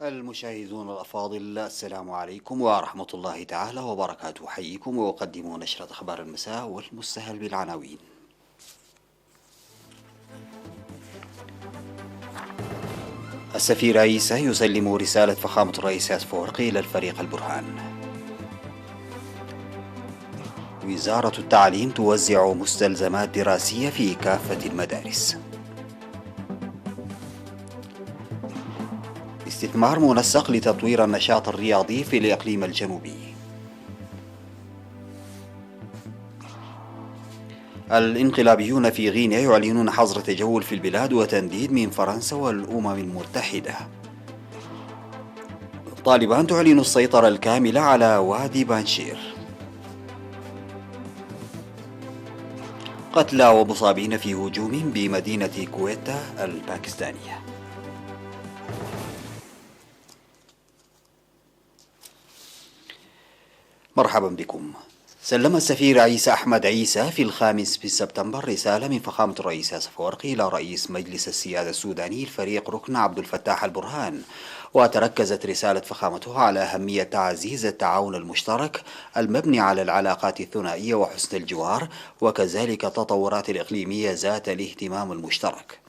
المشاهدون الأفاضل، السلام عليكم ورحمة الله تعالى وبركاته. حييكم وأقدم نشرة أخبار المساء والمستهل بالعناوين. السفير عيسى يسلم رسالة فخامة الرئيس أفورقي إلى الفريق البرهان. وزارة التعليم توزع مستلزمات دراسية في كافة المدارس. استثمار منسق لتطوير النشاط الرياضي في الإقليم الجنوبي. الانقلابيون في غينيا يعلنون حظر تجول في البلاد وتنديد من فرنسا والأمم المتحدة. طالبان تعلن السيطرة الكاملة على وادي بانشير. قتلى ومصابين في هجوم بمدينة كويتا الباكستانية. مرحبا بكم. سلم السفير عيسى أحمد عيسى في 5 سبتمبر رسالة من فخامة الرئيس أفورقي إلى رئيس مجلس السيادة السوداني الفريق ركن عبد الفتاح البرهان، وتركزت رسالة فخامته على أهمية تعزيز التعاون المشترك المبني على العلاقات الثنائية وحسن الجوار، وكذلك التطورات الإقليمية ذات الاهتمام المشترك.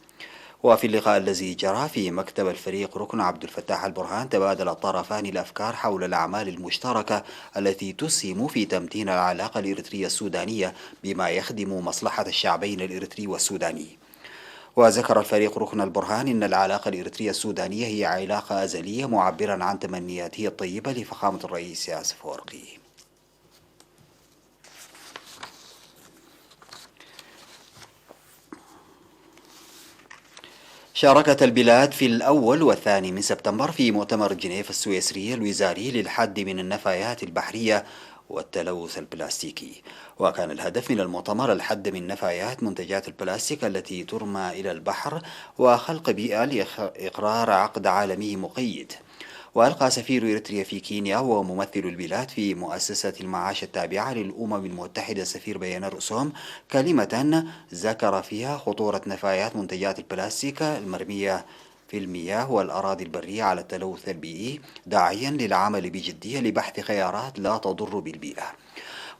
وفي اللقاء الذي جرى في مكتب الفريق ركن عبد الفتاح البرهان، تبادل الطرفان الأفكار حول الأعمال المشتركة التي تسهم في تمتين العلاقة الإريترية السودانية بما يخدم مصلحة الشعبين الإريتري والسوداني. وذكر الفريق ركن البرهان أن العلاقة الإريترية السودانية هي علاقة أزلية معبرا عن تمنياته الطيبة لفخامة الرئيس أفورقي. شاركت البلاد في الأول والثاني من سبتمبر في مؤتمر جنيف السويسري الوزاري للحد من النفايات البحرية والتلوث البلاستيكي، وكان الهدف من المؤتمر الحد من نفايات منتجات البلاستيك التي ترمى إلى البحر وخلق بيئة لإقرار عقد عالمي مقيد. وألقى سفير إريتريا في كينيا وممثل البلاد في مؤسسة المعاش التابعة للأمم المتحدة السفير بيانر أسوم كلمة ذكر فيها خطورة نفايات منتجات البلاستيك المرمية في المياه والأراضي البرية على التلوث البيئي، داعيا للعمل بجدية لبحث خيارات لا تضر بالبيئة.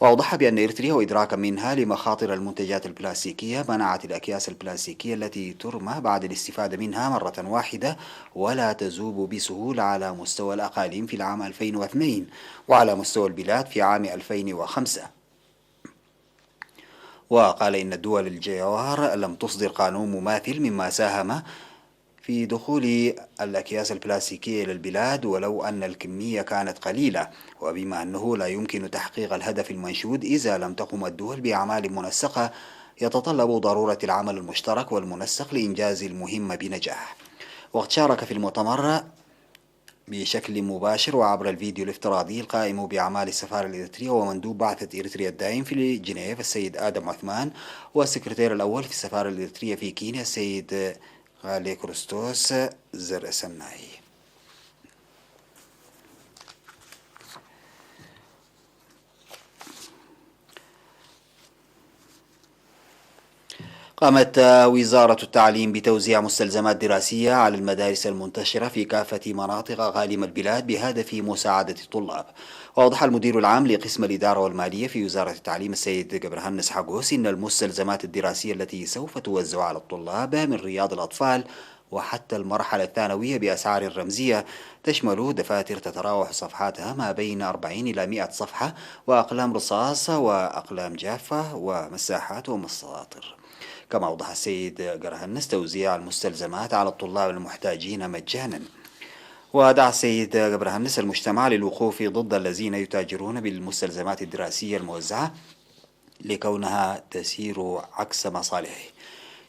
وأوضح بأن إريتريا وإدراكا منها لمخاطر المنتجات البلاستيكية منعت الأكياس البلاستيكية التي ترمى بعد الاستفادة منها مرة واحدة ولا تذوب بسهولة على مستوى الأقاليم في العام 2002 وعلى مستوى البلاد في عام 2005. وقال إن الدول الجوار لم تصدر قانون مماثل، مما ساهم في دخول الأكياس البلاستيكية إلى البلاد ولو أن الكمية كانت قليلة، وبما أنه لا يمكن تحقيق الهدف المنشود إذا لم تقم الدول بأعمال منسقة، يتطلب ضرورة العمل المشترك والمنسق لإنجاز المهمة بنجاح. وقد شارك في المؤتمر بشكل مباشر وعبر الفيديو الافتراضي القائم بأعمال السفارة الإريترية ومندوب بعثة إريتريا الدائم في جنيف السيد آدم عثمان، والسكرتير الأول في السفارة الإريترية في كينيا السيد غالي كروستوس زرسناي. قامت وزارة التعليم بتوزيع مستلزمات دراسية على المدارس المنتشرة في كافة مناطق غالم البلاد بهدف مساعدة الطلاب. وأوضح المدير العام لقسم الإدارة والمالية في وزارة التعليم السيد جبرهنس حقوس إن المستلزمات الدراسية التي سوف توزع على الطلاب من رياض الأطفال وحتى المرحلة الثانوية بأسعار رمزية تشمل دفاتر تتراوح صفحاتها ما بين 40 إلى 100 صفحة، وأقلام رصاص وأقلام جافة ومساحات ومساطر. كما أوضح السيد جرهنس توزيع المستلزمات على الطلاب المحتاجين مجانا. ودعا السيد جبرهنس المجتمع للوقوف ضد الذين يتاجرون بالمستلزمات الدراسية الموزعة لكونها تسير عكس مصالحه.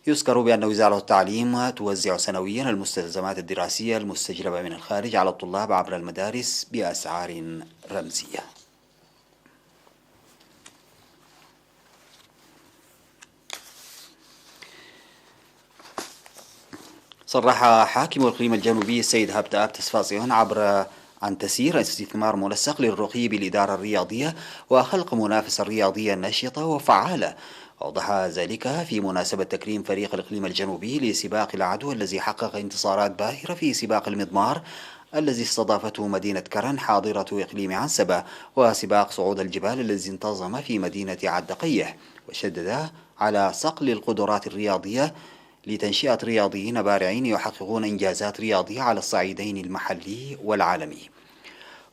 يذكر بأن وزارة التعليم توزع سنويا المستلزمات الدراسية المستجلبة من الخارج على الطلاب عبر المدارس بأسعار رمزية. صرح حاكم الإقليم الجنوبي السيد هابتاب تسفاسيون عن تسيير استثمار منسق للرقي بالإدارة الرياضية وخلق منافسة رياضية نشطة وفعالة. أوضح ذلك في مناسبة تكريم فريق الإقليم الجنوبي لسباق العدو الذي حقق انتصارات باهرة في سباق المضمار الذي استضافته مدينة كرن حاضرة إقليم عنسبة، وسباق صعود الجبال الذي انتظم في مدينة عدقية، وشدد على صقل القدرات الرياضية لتنشئة رياضيين بارعين يحققون إنجازات رياضية على الصعيدين المحلي والعالمي.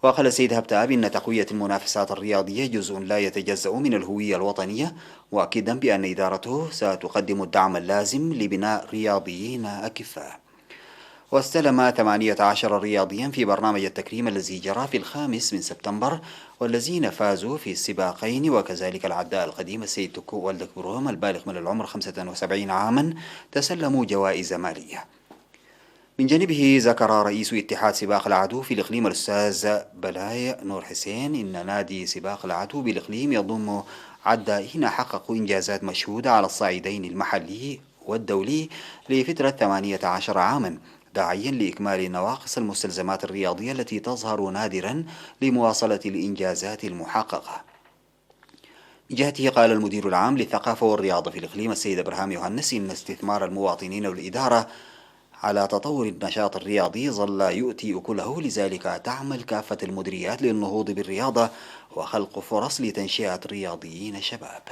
وقال السيد هبتاب إن تقوية المنافسات الرياضية جزء لا يتجزأ من الهوية الوطنية، مؤكدا بأن إدارته ستقدم الدعم اللازم لبناء رياضيين أكفاء. واستلم 18 رياضيا في برنامج التكريم الذي جرى في 5 سبتمبر، والذين فازوا في السباقين، وكذلك العداء القديم السيد تكو والدكبروم البالغ من العمر 75 عاما تسلموا جوائز مالية. من جانبه ذكر رئيس اتحاد سباق العدو في الإقليم الأستاذ بلاي نور حسين إن نادي سباق العدو بالإقليم يضم عدائين حققوا إنجازات مشهودة على الصعيدين المحلي والدولي لفترة 18 عاما، داعيا لإكمال نواقص المستلزمات الرياضية التي تظهر نادرا لمواصلة الإنجازات المحققة. من جهته قال المدير العام للثقافة والرياضة في الإقليم السيد إبراهيم يوهنس إن استثمار المواطنين والإدارة على تطور النشاط الرياضي ظل يؤتي أكله، لذلك تعمل كافة المديريات للنهوض بالرياضة وخلق فرص لتنشئة رياضيين شباب.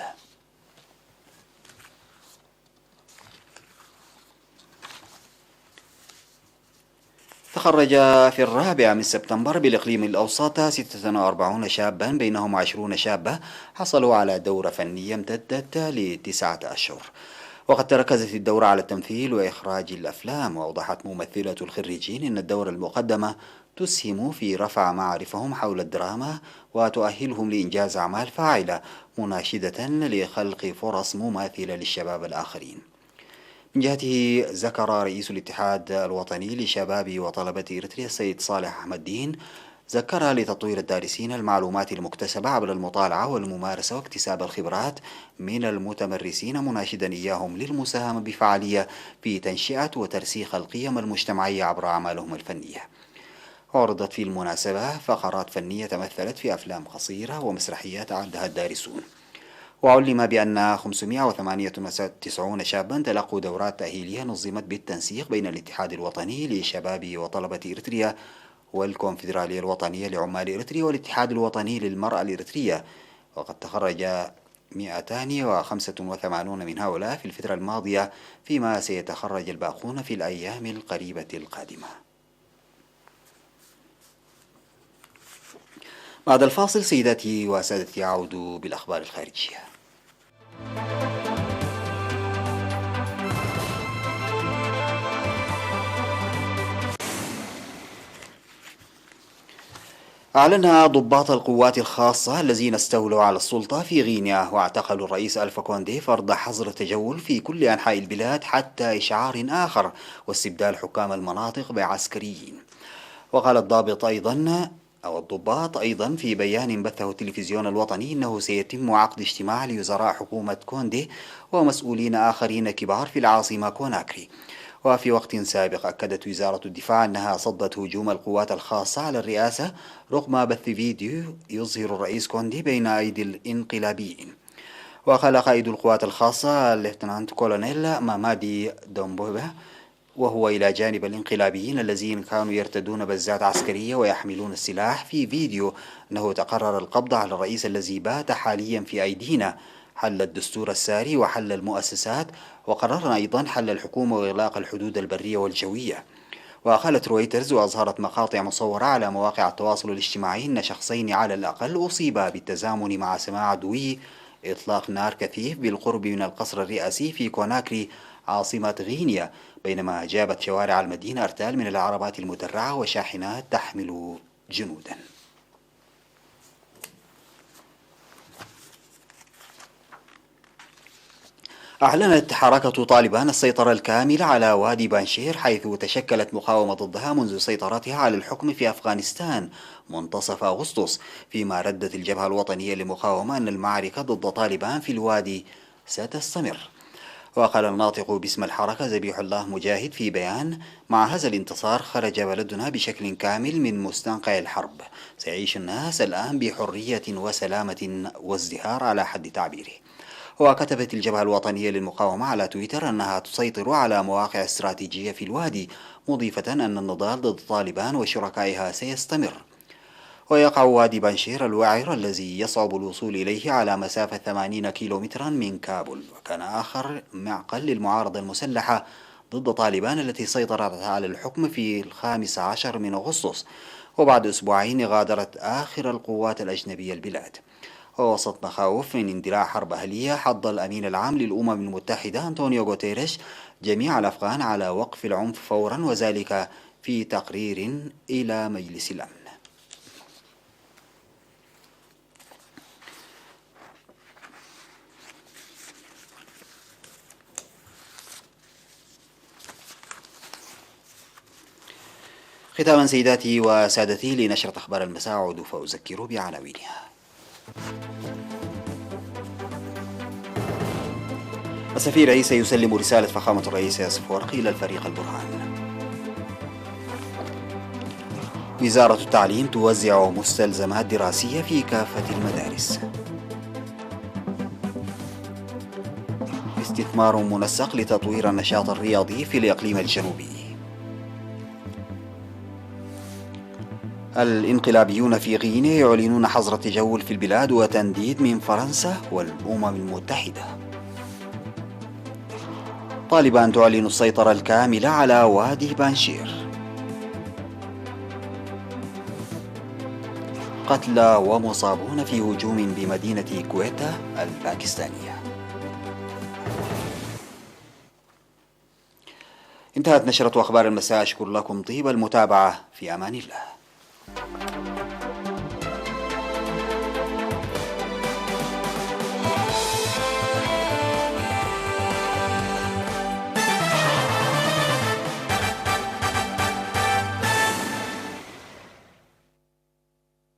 تخرج في 4 سبتمبر بالإقليم الأوسط 46 شابا بينهم 20 شابة حصلوا على دورة فنية امتدت ل9 أشهر. وقد تركزت الدورة على التمثيل وإخراج الأفلام، وأوضحت ممثلة الخريجين أن الدورة المقدمة تسهم في رفع معارفهم حول الدراما وتؤهلهم لإنجاز أعمال فاعلة، مناشدة لخلق فرص مماثلة للشباب الآخرين. من جهته ذكر رئيس الاتحاد الوطني لشباب وطلبة إريتريا السيد صالح أحمد دين ذكر لتطوير الدارسين المعلومات المكتسبة عبر المطالعة والممارسة واكتساب الخبرات من المتمرسين، مناشدا إياهم للمساهمة بفعالية في تنشئة وترسيخ القيم المجتمعية عبر أعمالهم الفنية. عرضت في المناسبة فقرات فنية تمثلت في أفلام قصيرة ومسرحيات أعدها الدارسون. وعلم بأن 598 شابا تلقوا دورات تأهيلية نظمت بالتنسيق بين الاتحاد الوطني لشباب وطلبة إريتريا والكونفدرالية الوطنية لعمال إريتريا والاتحاد الوطني للمرأة الإريترية. وقد تخرج 285 من هؤلاء في الفترة الماضية، فيما سيتخرج الباقون في الأيام القريبة القادمة. بعد الفاصل سيداتي وسادتي أعود بالأخبار الخارجية. أعلن ضباط القوات الخاصة الذين استولوا على السلطة في غينيا واعتقلوا الرئيس ألفا كوندي فرض حظر التجول في كل أنحاء البلاد حتى إشعار آخر واستبدال حكام المناطق بعسكريين. وقال الضباط أيضا في بيان بثه التلفزيون الوطني إنه سيتم عقد اجتماع لوزراء حكومة كوندي ومسؤولين آخرين كبار في العاصمة كوناكري. وفي وقت سابق أكدت وزارة الدفاع أنها صدت هجوم القوات الخاصة على الرئاسة رغم بث فيديو يظهر الرئيس كوندي بين أيدي الانقلابيين. وقال قائد القوات الخاصة الليفتنانت كولونيل مامادي دومبوبا وهو إلى جانب الانقلابيين الذين كانوا يرتدون بزات عسكرية ويحملون السلاح في فيديو أنه تقرر القبض على الرئيس الذي بات حاليا في أيدينا، حل الدستور الساري وحل المؤسسات، وقررنا أيضا حل الحكومة وإغلاق الحدود البرية والجوية. وقالت رويترز وأظهرت مقاطع مصورة على مواقع التواصل الاجتماعي أن شخصين على الأقل أصيبا بالتزامن مع سماع دوي إطلاق نار كثيف بالقرب من القصر الرئاسي في كوناكري عاصمة غينيا، بينما جابت شوارع المدينة أرتال من العربات المدرعة وشاحنات تحمل جنودا. أعلنت حركة طالبان السيطرة الكاملة على وادي بانشير، حيث تشكلت مقاومة ضدها منذ سيطرتها على الحكم في أفغانستان منتصف أغسطس، فيما ردت الجبهة الوطنية للمقاومة أن المعركة ضد طالبان في الوادي ستستمر. وقال الناطق باسم الحركة ذبيح الله مجاهد في بيان: مع هذا الانتصار خرج بلدنا بشكل كامل من مستنقع الحرب، سيعيش الناس الآن بحرية وسلامة وازدهار على حد تعبيره. وكتبت الجبهة الوطنية للمقاومة على تويتر أنها تسيطر على مواقع استراتيجية في الوادي، مضيفة أن النضال ضد طالبان وشركائها سيستمر. ويقع وادي بانشير الوعر الذي يصعب الوصول إليه على مسافة 80 كيلومترا من كابول، وكان آخر معقل للمعارضة المسلحة ضد طالبان التي سيطرت على الحكم في 15 من أغسطس، وبعد أسبوعين غادرت آخر القوات الأجنبية البلاد. ووسط مخاوف من اندلاع حرب أهلية، حض الأمين العام للأمم المتحدة أنطونيو غوتيريش جميع الأفغان على وقف العنف فورا، وذلك في تقرير إلى مجلس الأمن. ختاما سيداتي وسادتي لنشرة أخبار المساء، أعود فأذكر بعناوينها. السفير عيسى يسلم رسالة فخامة الرئيس ياسف ورقي إلى الفريق البرهان. وزارة التعليم توزع مستلزمات دراسية في كافة المدارس. استثمار منسق لتطوير النشاط الرياضي في الإقليم الجنوبي. الانقلابيون في غينيا يعلنون حظر التجول في البلاد وتنديد من فرنسا والأمم المتحدة. طالبان تعلن السيطرة الكاملة على وادي بانشير. قتلى ومصابون في هجوم بمدينة كويتا الباكستانية. انتهت نشرة أخبار المساء، أشكر لكم طيب المتابعة، في أمان الله.